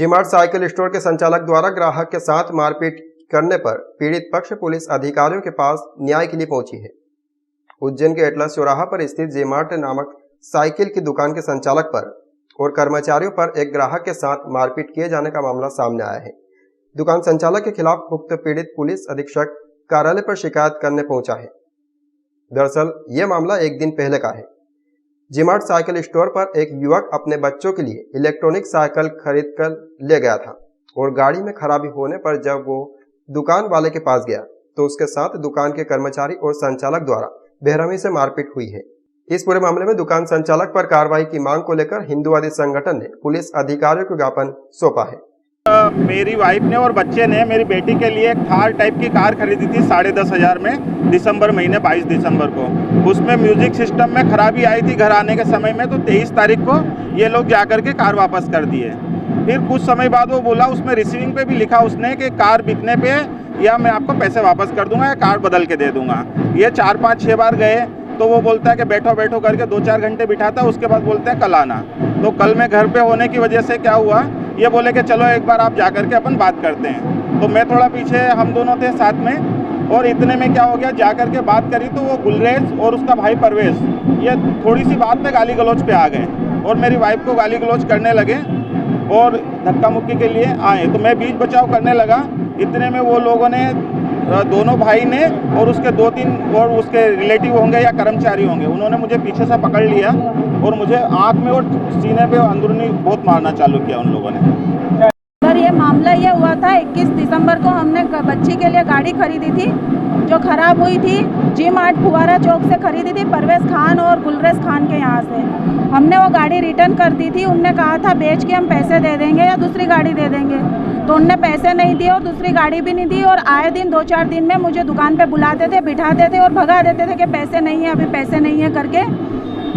जी-मार्ट cycle store के संचालक द्वारा ग्राहक के साथ मारपीट करने पर पीड़ित पक्ष पुलिस अधिकारियों के पास न्याय के लिए पहुंची है। उज्जैन के एटलस चौराहा पर स्थित जी-मार्ट नामक साइकिल की दुकान के संचालक पर और कर्मचारियों पर एक ग्राहक के साथ मारपीट किए जाने का मामला सामने आया है। दुकान संचालक के खिलाफ उक्त पीड़ित पुलिस अधीक्षक कार्यालय पर शिकायत करने पहुंचा है। दरअसल यह मामला एक दिन पहले का है। जी-मार्ट साइकिल स्टोर पर एक युवक अपने बच्चों के लिए इलेक्ट्रॉनिक साइकिल खरीद कर ले गया था और गाड़ी में खराबी होने पर जब वो दुकान वाले के पास गया तो उसके साथ दुकान के कर्मचारी और संचालक द्वारा बेरहमी से मारपीट हुई है। इस पूरे मामले में दुकान संचालक पर कार्रवाई की मांग को लेकर हिंदुवादी संगठन ने पुलिस अधिकारियों को ज्ञापन सौंपा है। मेरी वाइफ ने और बच्चे ने मेरी बेटी के लिए एक थार टाइप की कार खरीदी थी 10,500 में दिसंबर महीने 22 दिसंबर को। उसमें म्यूजिक सिस्टम में खराबी आई थी घर आने के समय में, तो 23 तारीख को ये लोग जाकर के कार वापस कर दिए। फिर कुछ समय बाद वो बोला, उसमें रिसीविंग पे भी लिखा उसने कि कार बिकने पे या मैं आपको पैसे वापस कर दूंगा या कार बदल के दे दूंगा। ये 4, 5, 6 बार गए तो वो बोलता है कि बैठो बैठो करके 2-4 घंटे बिठाता है, उसके बाद बोलते हैं कल आना। तो कल मैं घर पे होने की वजह से क्या हुआ, ये बोले कि चलो एक बार आप जा कर के अपन बात करते हैं। तो मैं थोड़ा पीछे, हम दोनों थे साथ में, और इतने में क्या हो गया, जा कर के बात करी तो वो गुलरेज और उसका भाई परवेश ये थोड़ी सी बात में गाली गलौज पे आ गए और मेरी वाइफ को गाली गलौज करने लगे और धक्का मुक्की के लिए आए। तो मैं बीच बचाव करने लगा। इतने में वो लोगों ने, दोनों भाई ने और उसके 2-3 और उसके रिलेटिव होंगे या कर्मचारी होंगे, उन्होंने मुझे पीछे से पकड़ लिया और मुझे आंख में और सीने पे अंदरूनी बहुत मारना चालू किया उन लोगों ने। सर, ये मामला ये हुआ था 21 दिसंबर को हमने बच्ची के लिए गाड़ी खरीदी थी जो ख़राब हुई थी। जी-मार्ट फुवारा चौक से खरीदी थी, परवेज खान और गुलरेज खान के यहाँ से। हमने वो गाड़ी रिटर्न कर दी थी। उनने कहा था बेच के हम पैसे दे देंगे या दूसरी गाड़ी दे देंगे, तो उनने पैसे नहीं दिए और दूसरी गाड़ी भी नहीं दी। और आए दिन 2-4 दिन में मुझे दुकान पे बुलाते थे, बिठाते थे और भगा देते थे कि पैसे नहीं है, अभी पैसे नहीं है करके।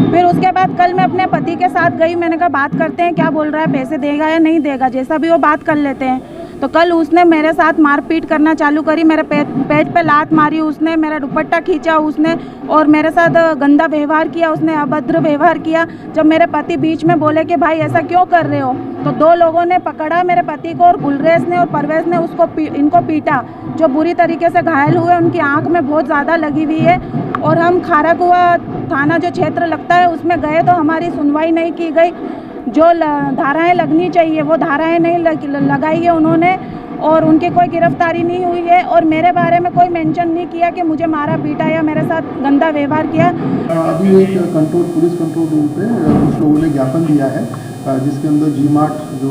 फिर उसके बाद कल मैं अपने पति के साथ गई, मैंने कहा बात करते हैं क्या बोल रहा है, पैसे देगा या नहीं देगा, जैसा भी वो बात कर लेते हैं। तो कल उसने मेरे साथ मारपीट करना चालू करी, मेरे पेट पे लात मारी उसने, मेरा दुपट्टा खींचा उसने और मेरे साथ गंदा व्यवहार किया उसने, अभद्र व्यवहार किया। जब मेरे पति बीच में बोले कि भाई ऐसा क्यों कर रहे हो, तो 2 लोगों ने पकड़ा मेरे पति को और गुलरेज ने और परवेज ने इनको पीटा, जो बुरी तरीके से घायल हुए। उनकी आँख में बहुत ज़्यादा लगी हुई है और हम खाराकुआ थाना जो क्षेत्र लगता है उसमें गए तो हमारी सुनवाई नहीं की गई। जो धाराएं लगनी चाहिए वो धाराएं नहीं लगाई है उन्होंने और उनकी कोई गिरफ्तारी नहीं हुई है और मेरे बारे में कोई मेंशन नहीं किया कि मुझे मारा पीटा या मेरे साथ गंदा व्यवहार किया। अभी एक पुलिस कंट्रोल रूम पे कुछ लोगों ने ज्ञापन दिया है जिसके अंदर जी-मार्ट जो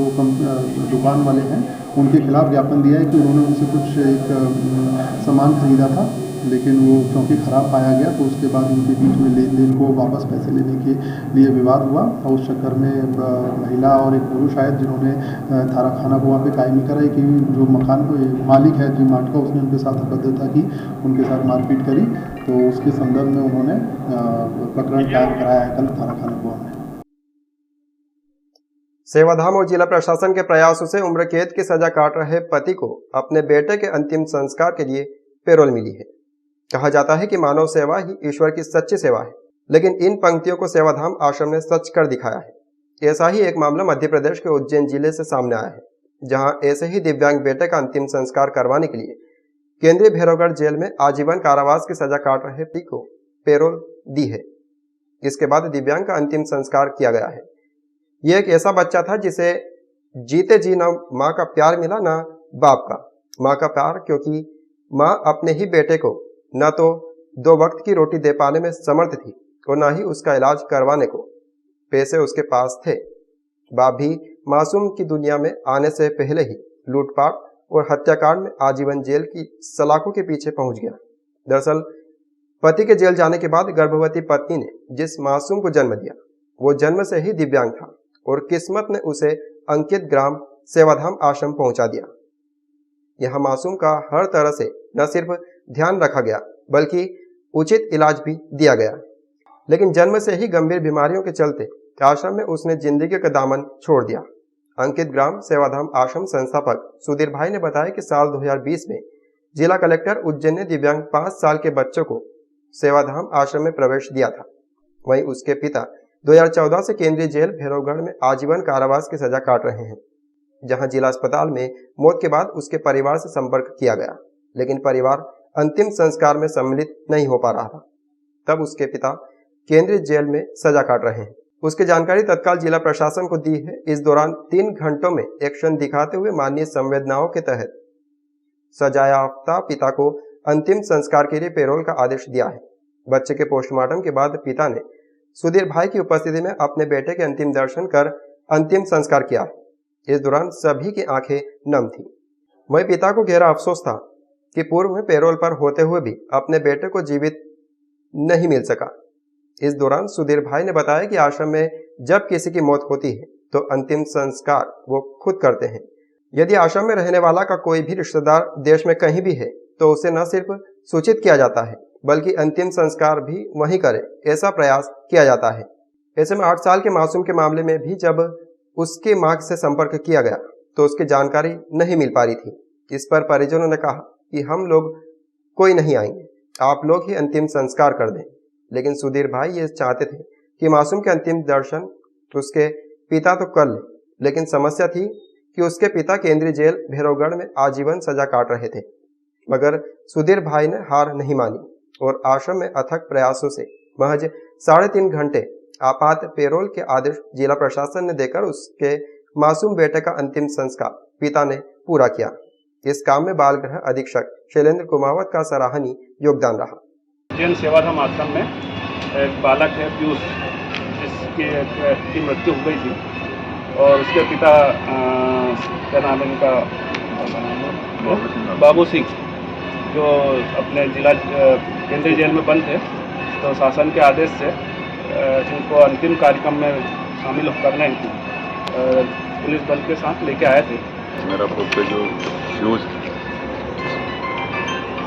दुकान वाले हैं उनके खिलाफ ज्ञापन दिया है कि उन्होंने उनसे कुछ एक सामान खरीदा था, लेकिन वो क्योंकि ख़राब पाया गया तो उसके बाद उनके बीच में लेन देन को वापस पैसे लेने के लिए विवाद हुआ और उस चक्कर में महिला और एक पुरुष आए जिन्होंने थाना खाना को वहाँ पे कायमी कराई कि जो मकान को मालिक है जी-मार्ट का उसने उनके साथ अभद्रता की, उनके साथ मारपीट करी। तो उसके संदर्भ में उन्होंने प्रकरण दायर कराया है कल थाना खाना को में। सेवाधाम और जिला प्रशासन के प्रयासों से उम्र कैद की सजा काट रहे पति को अपने बेटे के अंतिम संस्कार के लिए पैरोल मिली है। कहा जाता है कि मानव सेवा ही ईश्वर की सच्ची सेवा है, लेकिन इन पंक्तियों को सेवाधाम आश्रम ने सच कर दिखाया है। ऐसा ही एक मामला मध्य प्रदेश के उज्जैन जिले से सामने आया है, जहां ऐसे ही दिव्यांग बेटे का अंतिम संस्कार करवाने के लिए केंद्रीय भैरवगढ़ जेल में आजीवन कारावास की सजा काट रहे पति को पैरोल दी है। इसके बाद दिव्यांग का अंतिम संस्कार किया गया है। यह एक ऐसा बच्चा था जिसे जीते जी न माँ का प्यार मिला न बाप का। माँ का प्यार क्योंकि माँ अपने ही बेटे को न तो 2 वक्त की रोटी दे पाने में समर्थ थी और न ही उसका इलाज करवाने को पैसे उसके पास थे। बाप भी मासूम की दुनिया में आने से पहले ही लूटपाट और हत्याकांड में आजीवन जेल की सलाखों के पीछे पहुंच गया। दरअसल पति के जेल जाने के बाद गर्भवती पत्नी ने जिस मासूम को जन्म दिया वो जन्म से ही दिव्यांग था और किस्मत ने उसे अंकित ग्राम सेवाधाम आश्रम पहुंचा दिया। यहां मासूम का हर तरह से न सिर्फ ध्यान रखा गया बल्कि उचित इलाज भी दिया गया, लेकिन जन्म से ही गंभीर बीमारियों के चलते आश्रम में उसने जिंदगी का दामन छोड़ दिया। अंकित ग्राम सेवाधाम आश्रम संस्थापक सुधीर भाई ने बताया कि साल 2020 में जिला कलेक्टर उज्जैन ने दिव्यांग 5 साल के बच्चों को सेवाधाम आश्रम में प्रवेश दिया था। वहीं उसके पिता 2014 से केंद्रीय जेल भैरवगढ़ में आजीवन कारावास की सजा काट रहे हैं। जहां जिला अस्पताल में मौत के बाद उसके परिवार से संपर्क किया गया, लेकिन परिवार अंतिम संस्कार में सम्मिलित नहीं हो पा रहा था। तब उसके पिता केंद्रीय जेल में सजा काट रहे हैं। उसकी जानकारी तत्काल जिला प्रशासन को दी है। इस दौरान 3 घंटों में एक्शन दिखाते हुए माननीय संवेदनाओं के तहत सजायाफ्ता पिता को अंतिम संस्कार के लिए पैरोल का आदेश दिया है। बच्चे के पोस्टमार्टम के बाद पिता ने सुधीर भाई की उपस्थिति में अपने बेटे के अंतिम दर्शन कर अंतिम संस्कार किया है। इस दौरान सभी की आंखें नम थी। वहीं पिता को गहरा अफसोस था कि पूर्व में पैरोल पर होते हुए भी अपने बेटे को जीवित नहीं मिल सका। इस दौरान सुधीर भाई ने बताया कि आश्रम में जब किसी की मौत होती है तो अंतिम संस्कार वो खुद करते हैं। यदि आश्रम में रहने वाला का कोई भी रिश्तेदार देश में कहीं भी है तो उसे न सिर्फ सूचित किया जाता है बल्कि अंतिम संस्कार भी वहीं करे, ऐसा प्रयास किया जाता है। ऐसे में 8 साल के मासूम के मामले में भी जब उसके मां से संपर्क किया गया तो उसकी जानकारी नहीं मिल पा रही थी। इस पर परिजनों ने कहा कि हम लोग कोई नहीं आएंगे, आप लोग ही अंतिम संस्कार कर दें। लेकिन सुधीर भाई ये चाहते थे कि मासूम के अंतिम दर्शन उसके पिता तो कर ले, लेकिन समस्या थी कि उसके पिता केंद्रीय जेल भैरवगढ़ में आजीवन सजा काट रहे थे। मगर सुधीर भाई ने हार नहीं मानी और आश्रम में अथक प्रयासों से महज 3.5 घंटे आपात पैरोल के आदेश जिला प्रशासन ने देकर उसके मासूम बेटे का अंतिम संस्कार पिता ने पूरा किया। इस काम में बाल गृह अधीक्षक शैलेंद्र कुमावत का सराहनीय योगदान रहा। जैन सेवाधाम आश्रम में एक बालक है पीयूष, जिसकी मृत्यु हो गई थी और उसके पिता क्या नाम है इनका, बाबू सिंह, जो अपने जिला केंद्रीय जेल में बंद थे, तो शासन के आदेश से इनको अंतिम कार्यक्रम में शामिल करने पुलिस बल के साथ लेके आए थे। मेरा पुत्र जो फ्यूज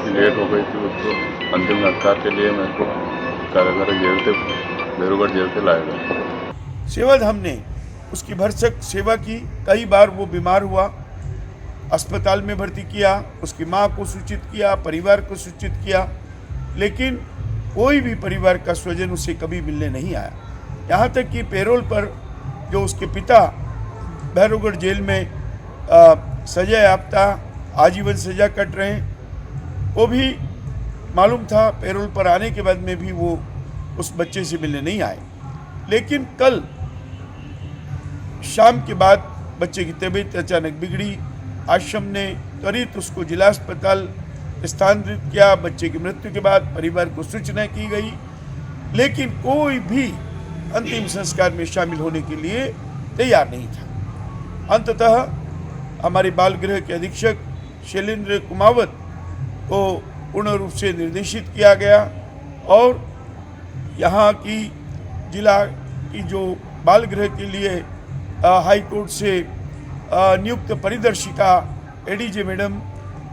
लेट हो गई थी, उसको अंतिम संस्कार के लिए मेरे को कारागार जेल से भैरवगढ़ जेल से लाया गया। सेवाधाम ने उसकी भरसक सेवा की। कई बार वो बीमार हुआ, अस्पताल में भर्ती किया, उसकी मां को सूचित किया, परिवार को सूचित किया, लेकिन कोई भी परिवार का स्वजन उसे कभी मिलने नहीं आया। यहाँ तक कि पैरोल पर जो उसके पिता भैरवगढ़ जेल में सजा याफ्ता आजीवन सजा कट रहे हैं, वो भी मालूम था पैरोल पर आने के बाद में भी वो उस बच्चे से मिलने नहीं आए। लेकिन कल शाम के बाद बच्चे की तबीयत अचानक बिगड़ी। आश्रम ने त्वरित उसको जिला अस्पताल स्थानांतरित किया। बच्चे की मृत्यु के बाद परिवार को सूचना की गई, लेकिन कोई भी अंतिम संस्कार में शामिल होने के लिए तैयार नहीं था। अंततः हमारे बाल गृह के अधीक्षक शैलेंद्र कुमावत को पूर्ण रूप से निर्देशित किया गया और यहाँ की जिला की जो बाल गृह के लिए हाई कोर्ट से नियुक्त परिदर्शिका एडीजे मैडम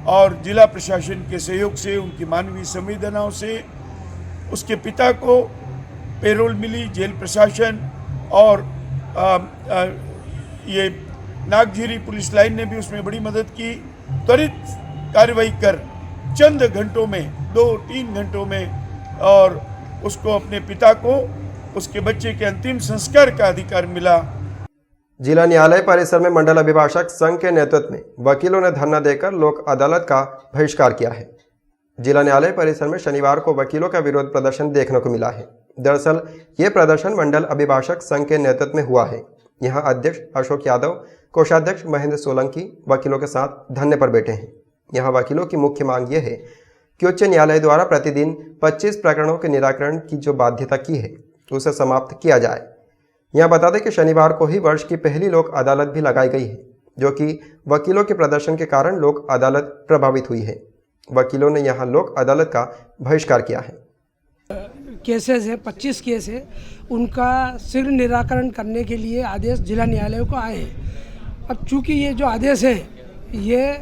और जिला प्रशासन के सहयोग से, उनकी मानवीय संवेदनाओं से उसके पिता को पैरोल मिली। जेल प्रशासन और ये नागझीरी पुलिस लाइन ने भी उसमें बड़ी मदद की। त्वरित कार्रवाई कर चंद घंटों में, 2-3 घंटों में, और उसको अपने पिता को उसके बच्चे के अंतिम संस्कार का अधिकार मिला। जिला न्यायालय परिसर में मंडल अभिभाषक संघ के नेतृत्व में वकीलों ने धरना देकर लोक अदालत का बहिष्कार किया है। जिला न्यायालय परिसर में शनिवार को वकीलों का विरोध प्रदर्शन देखने को मिला है। दरअसल ये प्रदर्शन मंडल अभिभाषक संघ के नेतृत्व में हुआ है। यहाँ अध्यक्ष अशोक यादव, कोषाध्यक्ष महेंद्र सोलंकी वकीलों के साथ धरने पर बैठे हैं। यहाँ वकीलों की मुख्य मांग यह है कि उच्च न्यायालय द्वारा प्रतिदिन 25 प्रकरणों के निराकरण की जो बाध्यता की है उसे समाप्त किया जाए। यहाँ बता दें कि शनिवार को ही वर्ष की पहली लोक अदालत भी लगाई गई है, जो कि वकीलों के प्रदर्शन के कारण लोक अदालत प्रभावित हुई है। वकीलों ने यहाँ लोक अदालत का बहिष्कार किया है। केसेस है, 25 केस है, उनका शीघ्र निराकरण करने के लिए आदेश जिला न्यायालय को आए हैं। अब चूंकि ये जो आदेश है ये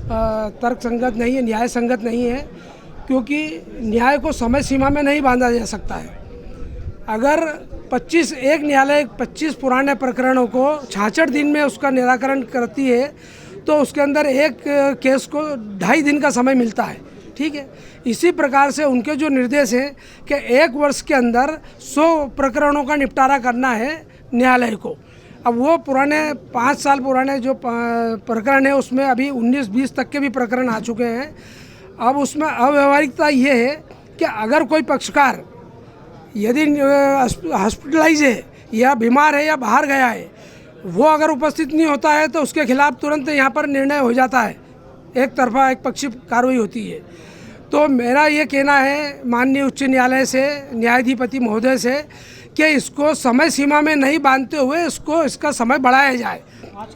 तर्क संगत नहीं है, न्याय संगत नहीं है, क्योंकि न्याय को समय सीमा में नहीं बांधा जा सकता है। अगर एक न्यायालय 25 पुराने प्रकरणों को 66 दिन में उसका निराकरण करती है तो उसके अंदर एक केस को 2.5 दिन का समय मिलता है, ठीक है। इसी प्रकार से उनके जो निर्देश हैं कि 1 वर्ष के अंदर 100 प्रकरणों का निपटारा करना है न्यायालय को। अब वो पुराने 5 साल पुराने जो प्रकरण है उसमें अभी 19-20 तक के भी प्रकरण आ चुके हैं। अब उसमें अव्यवहारिकता ये है कि अगर कोई पक्षकार यदि हॉस्पिटलाइज है या बीमार है या बाहर गया है, वो अगर उपस्थित नहीं होता है तो उसके खिलाफ तुरंत यहाँ पर निर्णय हो जाता है, एक तरफा एक पक्षी कार्रवाई होती है। तो मेरा ये कहना है माननीय उच्च न्यायालय से, न्यायाधिपति महोदय से, कि इसको समय सीमा में नहीं बांधते हुए इसका समय बढ़ाया जाए,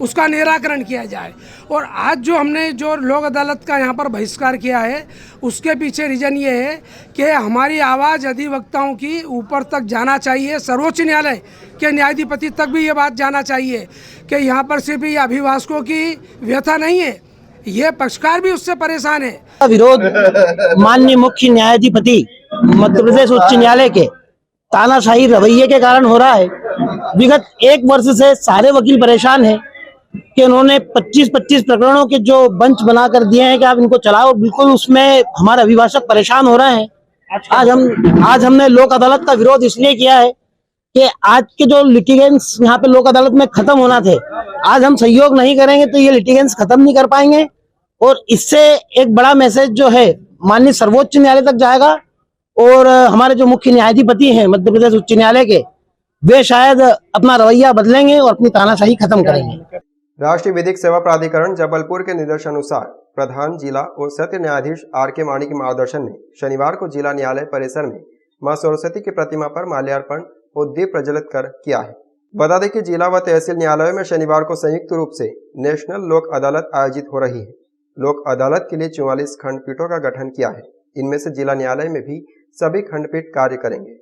उसका निराकरण किया जाए। और आज जो हमने जो लोक अदालत का यहाँ पर बहिष्कार किया है, उसके पीछे रीज़न ये है कि हमारी आवाज़ अधिवक्ताओं की ऊपर तक जाना चाहिए, सर्वोच्च न्यायालय के न्यायाधिपति तक भी ये बात जाना चाहिए कि यहाँ पर सिर्फ ये अभिभाषकों की व्यथा नहीं है, ये पक्षकार भी उससे परेशान है। विरोध माननीय मुख्य न्यायाधिपति मध्य प्रदेश उच्च न्यायालय के तानाशाही रवैये के कारण हो रहा है। विगत 1 वर्ष से सारे वकील परेशान हैं कि उन्होंने 25-25 प्रकरणों के जो बेंच बना कर दिए हैं कि आप इनको चलाओ, बिल्कुल उसमें हमारे अभिभाषक परेशान हो रहे हैं। आज हमने लोक अदालत का विरोध इसलिए किया है कि आज के जो लिटिगेंस यहाँ पे लोक अदालत में खत्म होना थे, आज हम सहयोग नहीं करेंगे तो ये लिटिगेंस खत्म नहीं कर पाएंगे। और इससे एक बड़ा मैसेज जो है माननीय सर्वोच्च न्यायालय तक जाएगा और हमारे जो मुख्य न्यायाधिपति हैं मध्य प्रदेश उच्च न्यायालय के, वे शायद अपना रवैया बदलेंगे और अपनी तानाशाही खत्म करेंगे। राष्ट्रीय विधिक सेवा प्राधिकरण जबलपुर के निर्देशानुसार प्रधान जिला और सत्र न्यायाधीश R.K. माणी के मार्गदर्शन में शनिवार को जिला न्यायालय परिसर में मां सरस्वती की प्रतिमा पर माल्यार्पण और दीप प्रज्वलित कर किया है। बता दें कि जिला व तहसील न्यायालयों में शनिवार को संयुक्त रूप से नेशनल लोक अदालत आयोजित हो रही है। लोक अदालत के लिए 44 खंडपीठों का गठन किया है। इनमें से जिला न्यायालय में भी सभी खंडपीठ कार्य करेंगे।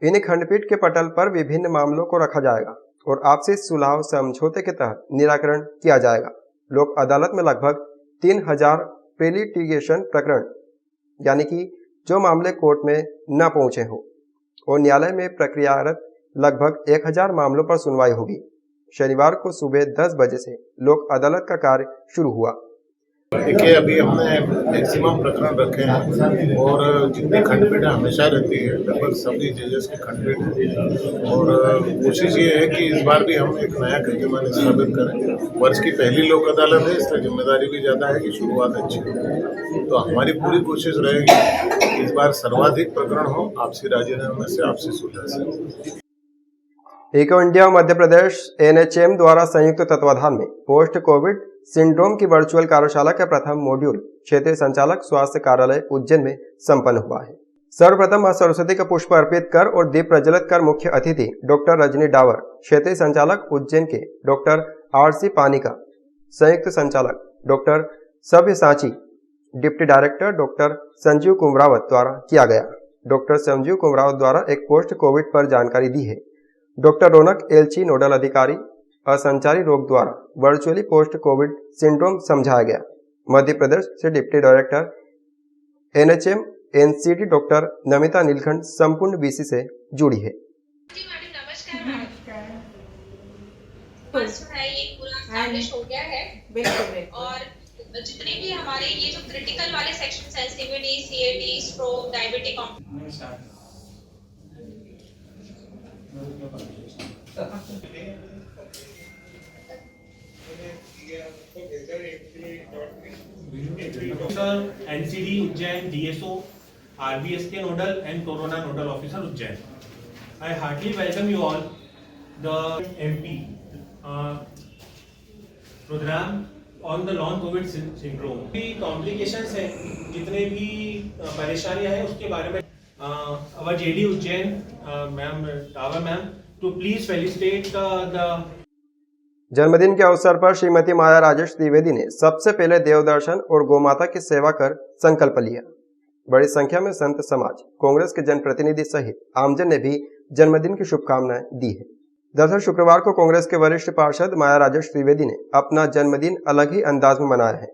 इन खंडपीठ के पटल पर विभिन्न मामलों को रखा जाएगा और आपसी सुलह समझौते के तहत निराकरण किया जाएगा। लोक अदालत में लगभग 3000 प्रीलिटिगेशन प्रकरण यानी कि जो मामले कोर्ट में न पहुंचे हो और न्यायालय में प्रक्रियारत लगभग 1000 मामलों पर सुनवाई होगी। शनिवार को सुबह 10 बजे से लोक अदालत का कार्य शुरू हुआ। देखिए, अभी हमने मैक्सिमम प्रकरण रखे हैं और जितनी खंडपीठ हमेशा रहती है लगभग सभी जजेस की खंडपीठ है और कोशिश ये है कि इस बार भी हम एक नया कीर्तिमान स्थापित करें। वर्ष की पहली लोक अदालत है, इसलिए जिम्मेदारी भी ज़्यादा है कि शुरुआत अच्छी हो। तो हमारी पूरी कोशिश रहेगी कि इस बार सर्वाधिक प्रकरण हो आपसी राजीनामे से, आपसी सुलह से। Eco India Madhya Pradesh NHM द्वारा संयुक्त तत्वाधान में पोस्ट कोविड सिंड्रोम की वर्चुअल कार्यशाला का प्रथम मॉड्यूल क्षेत्रीय संचालक स्वास्थ्य कार्यालय उज्जैन में संपन्न हुआ है। सर्वप्रथम मां सरस्वती का पुष्प अर्पित कर और दीप प्रज्वलित कर मुख्य अतिथि डॉक्टर रजनी डावर, क्षेत्रीय संचालक उज्जैन के डॉक्टर RC पानिका, संयुक्त संचालक doctor Savyasachi, deputy director doctor Sanjeev Kumrawat द्वारा किया गया। डॉक्टर संजीव कुमरावत द्वारा एक पोस्ट कोविड पर जानकारी दी है। डॉक्टर रौनक एलची, नोडल अधिकारी असंचारी रोग द्वारा वर्चुअली पोस्ट कोविड सिंड्रोम समझाया गया। मध्य प्रदेश से deputy director NHM NCD doctor Namita Neelkhand संपूर्ण BC से जुड़ी है। हो गया है और जितने भी हमारे ये जो क्रिटिकल वाले सेक्शन हैं, CVD, CAD, stroke, diabetic NCD Ujjain, DSO, RBSK nodal and Corona nodal officer Ujjain. I heartily welcome you all the MP program on the long COVID syndrome. भी complications हैं, जितने भी परेशानियां हैं उसके बारे में our JD Ujjain ma'am Dawa ma'am to please felicitate the जन्मदिन के अवसर पर श्रीमती माया राजेश द्विवेदी ने सबसे पहले देवदर्शन और गोमाता की सेवा कर संकल्प लिया। बड़ी संख्या में संत समाज, कांग्रेस के जनप्रतिनिधि सहित आमजन ने भी जन्मदिन की शुभकामनाएं दी है। दरअसल शुक्रवार को कांग्रेस के वरिष्ठ पार्षद माया राजेश द्विवेदी ने अपना जन्मदिन अलग ही अंदाज में मनाया है।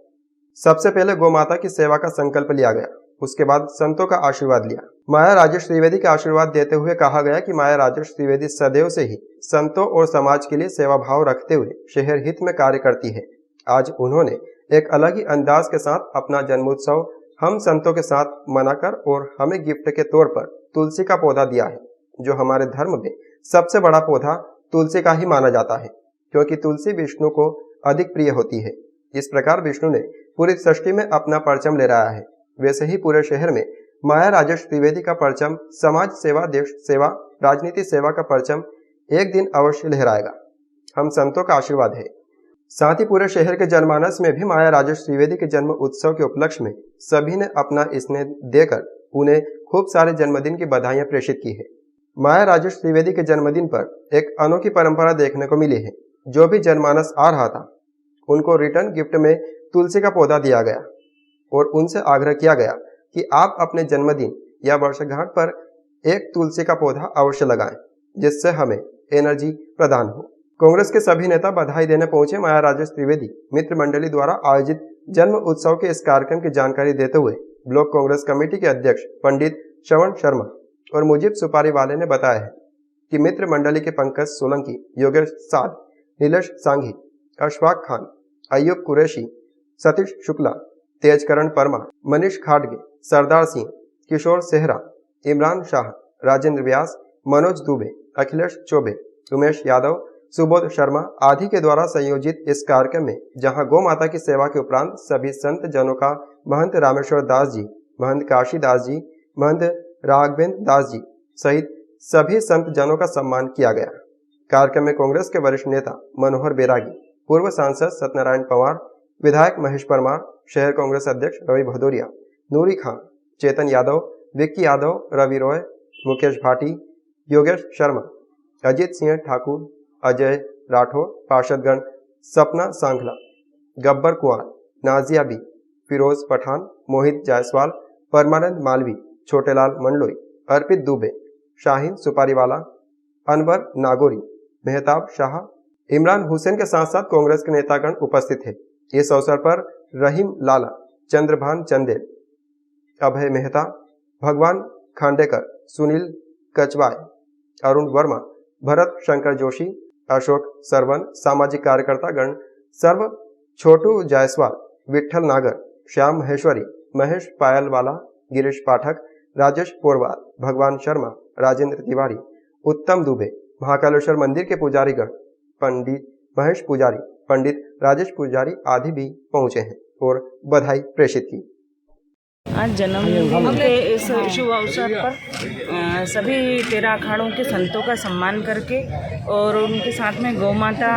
सबसे पहले गोमाता की सेवा का संकल्प लिया गया, उसके बाद संतों का आशीर्वाद लिया। माया राजेश द्विवेदी का आशीर्वाद देते हुए कहा गया कि माया राजेश द्विवेदी सदैव से ही संतों और समाज के लिए सेवा भाव रखते हुए शहर हित में कार्य करती है। आज उन्होंने एक अलग ही अंदाज के साथ अपना जन्मोत्सव हम संतों के साथ मनाकर और हमें गिफ्ट के तौर पर तुलसी का पौधा दिया है, जो हमारे धर्म में सबसे बड़ा पौधा तुलसी का ही माना जाता है। क्योंकि तुलसी विष्णु को अधिक प्रिय होती है। इस प्रकार विष्णु ने पूरी सृष्टि में अपना परचम ले रहा है, वैसे ही पूरे शहर में माया राजेश त्रिवेदी का परचम समाज सेवा, देश सेवा, राजनीति सेवा का परचम एक दिन अवश्य लहराएगा। हम संतों का आशीर्वाद है। साथ ही पूरे शहर के जनमानस में भी माया राजेश त्रिवेदी के जन्म उत्सव के उपलक्ष्य में सभी ने अपना स्नेह देकर उन्हें खूब सारे जन्मदिन की बधाइयां प्रेषित की है। माया राजेश त्रिवेदी के जन्मदिन पर एक अनोखी परंपरा देखने को मिली है। जो भी जनमानस आ रहा था उनको रिटर्न गिफ्ट में तुलसी का पौधा दिया गया और उनसे आग्रह किया गया कि आप अपने जन्मदिन या वर्षगांठ पर एक तुलसी का पौधा अवश्य लगाएं, जिससे हमें एनर्जी प्रदान हो। कांग्रेस के सभी नेता बधाई देने पहुंचे। माया राजेश त्रिवेदी मित्र मंडली द्वारा आयोजित जन्म उत्सव के इस कार्यक्रम की जानकारी देते हुए ब्लॉक कांग्रेस कमेटी के अध्यक्ष पंडित श्रवण शर्मा और मुजीब सुपारी वाले ने बताया है कि मित्र मंडली के पंकज सोलंकी, योगेश साध, नीलेश सांघी, अशफाक खान, अय्यूब कुरैशी, सतीश शुक्ला, तेजकरण परमार, मनीष खाडगे, सरदार सिंह, किशोर सेहरा, इमरान शाह, राजेंद्र व्यास, मनोज दुबे, अखिलेश चौबे, उमेश यादव, सुबोध शर्मा आदि के द्वारा संयोजित इस कार्यक्रम में जहां गौ माता की सेवा के उपरांत सभी संत जनों का महंत रामेश्वर दास जी, महंत काशी दास जी, महंत राघवेंद्र दास जी सहित सभी संत जनों का सम्मान किया गया। कार्यक्रम में कांग्रेस के वरिष्ठ नेता मनोहर बैरागी, पूर्व सांसद सत्यनारायण पवार, विधायक महेश परमार, शहर कांग्रेस अध्यक्ष रवि भदौरिया, नूरी खान, चेतन यादव, विक्की यादव, रवि रॉय, मुकेश भाटी, योगेश शर्मा, अजीत सिंह ठाकुर, अजय राठौर, पार्षदगण सपना सांखला, गब्बर कुंवर, नाजिया बी, फिरोज पठान, मोहित जायसवाल, परमानंद मालवी, छोटेलाल मंडलोई, अर्पित दुबे, शाहीन सुपारीवाला, अनवर नागोरी, मेहताब शाह, इमरान हुसैन के साथ साथ कांग्रेस के नेतागण उपस्थित थे। इस अवसर पर रहीम लाला, चंद्रभान चंदेल, अभय मेहता, भगवान खांडेकर, सुनील कचवाय, अरुण वर्मा, भरत शंकर जोशी, अशोक सरवन, सामाजिक कार्यकर्ता गण सर्व, छोटू जायसवाल, विठल नागर, श्याम महेश्वरी, महेश पायलवाला, गिरीश पाठक, राजेश पोरवाल, भगवान शर्मा, राजेंद्र तिवारी, उत्तम दुबे, महाकालेश्वर मंदिर के पुजारी गण, पंडित महेश पुजारी, पंडित राजेश पुजारी आदि भी पहुंचे हैं और बधाई प्रेषित की। आज जन्मदिन के इस शुभ अवसर पर सभी 13 अखाड़ों के संतों का सम्मान करके और उनके साथ में गौ माता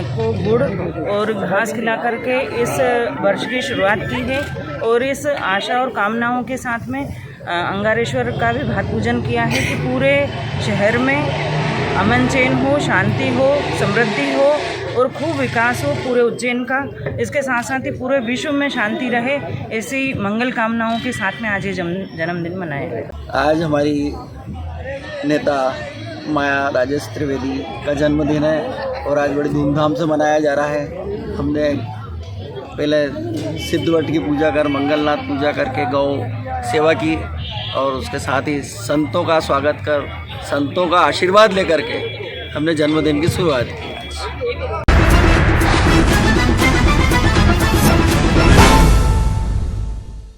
को गुड़ और घास खिला करके इस वर्ष की शुरुआत की है और इस आशा और कामनाओं के साथ में अंगारेश्वर का भी भात पूजन किया है कि पूरे शहर में अमन चैन हो, शांति हो, समृद्धि हो और खूब विकास हो पूरे उज्जैन का। इसके साथ साथ ही पूरे विश्व में शांति रहे, ऐसी मंगल कामनाओं के साथ में आज ये जन्मदिन मनाया गया। आज हमारी नेता माया राजेश त्रिवेदी का जन्मदिन है और आज बड़ी धूमधाम से मनाया जा रहा है। हमने पहले सिद्धवट की पूजा कर, मंगलनाथ पूजा करके गौ सेवा की और उसके साथ ही संतों का स्वागत कर, संतों का आशीर्वाद लेकर के हमने जन्मदिन की शुरुआत की।